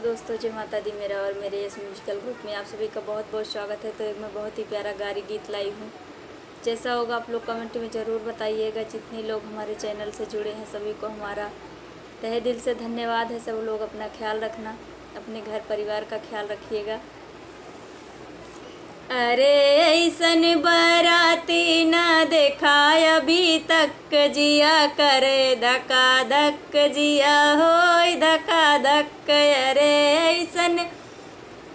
दोस्तों, जय माता दी। मेरा और मेरे इस म्यूजिकल ग्रुप में आप सभी का बहुत बहुत स्वागत है। तो एक मैं बहुत ही प्यारा गारी गीत लाई हूँ। जैसा होगा आप लोग कमेंट में ज़रूर बताइएगा। जितने लोग हमारे चैनल से जुड़े हैं सभी को हमारा तहे दिल से धन्यवाद है। सब लोग अपना ख्याल रखना, अपने घर परिवार का ख्याल रखिएगा। अरे ऐसन बराती न देखा अभी तक, जिया करे धक्का धक, जिया होय धक्का धक। अरे ऐसन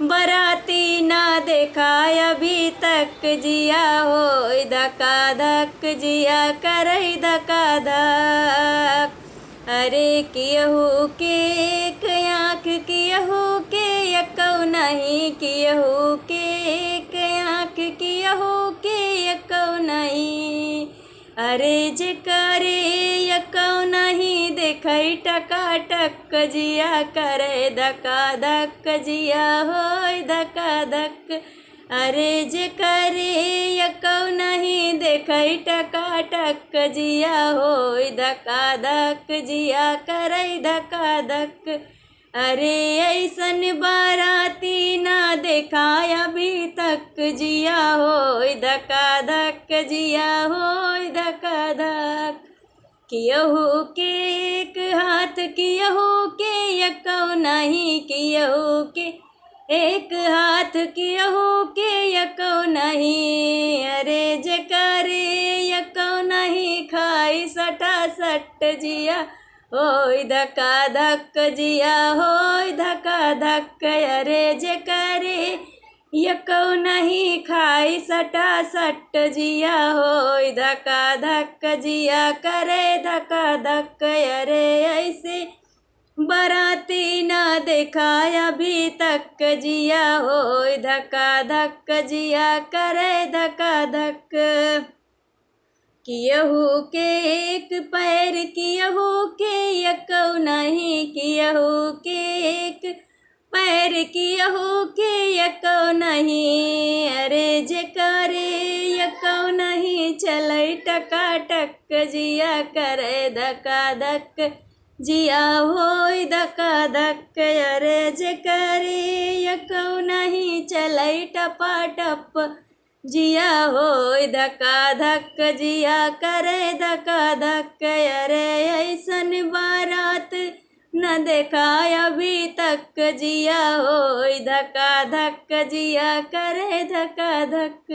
बराती न देखा अभी तक, जिया होय धक्का धक, जिया करे धक्का धक। अरे कियहू के एक आँख, कियहू के एकौ नहीं, कियहू के एक आँख, कियहू के एकौ नहीं। अरे जे करे एकौ नहीं, देखै टकाटक, जिया करे धक्का धक, जिया होय धक्का धक। अरे जे करे एकौ नहीं, देखै टकाटक, जिया होय धक्का धक, जिया करे धक्का धक। अरे ऐसन बाराती ना देखा अभी तक, जिया होय धक्का धक, जिया होय धक्का धक। कियहू के एक हाथ, कियहू के एकौ नहीं, कियहू के एक हाथ, कियहू के एकौ नहीं। अरे जे करे एकौ नहीं, खाई सटा सट, जिया होय धक्का धक, जिया होय धक्का धक। अरे जे करे एकौ नहीं, खाई सटा सट, जिया होय धक्का धक, जिया करे धक्का धक। अरे ऐसे बराती ना देखा अभी तक, जिया होय धक्का धक, जिया करे धक्का धक। कियहू के एक पैर, कियहू के एकौ नहीं, कियहू के एक पैर, कियहू के एकौ नहीं। अरे जे करे एकौ नहीं, चलै टकाटक, जिया करे धक्का धक, जिया होय धक्का धक। अरे जे करे एकौ नहीं, चलै टपाटप, जिया होय धक्का धक, जिया करे धक्का धक। अरे ऐसन बारात न देखा अभी तक, जिया होय धक्का धक, जिया करे धक्का धक।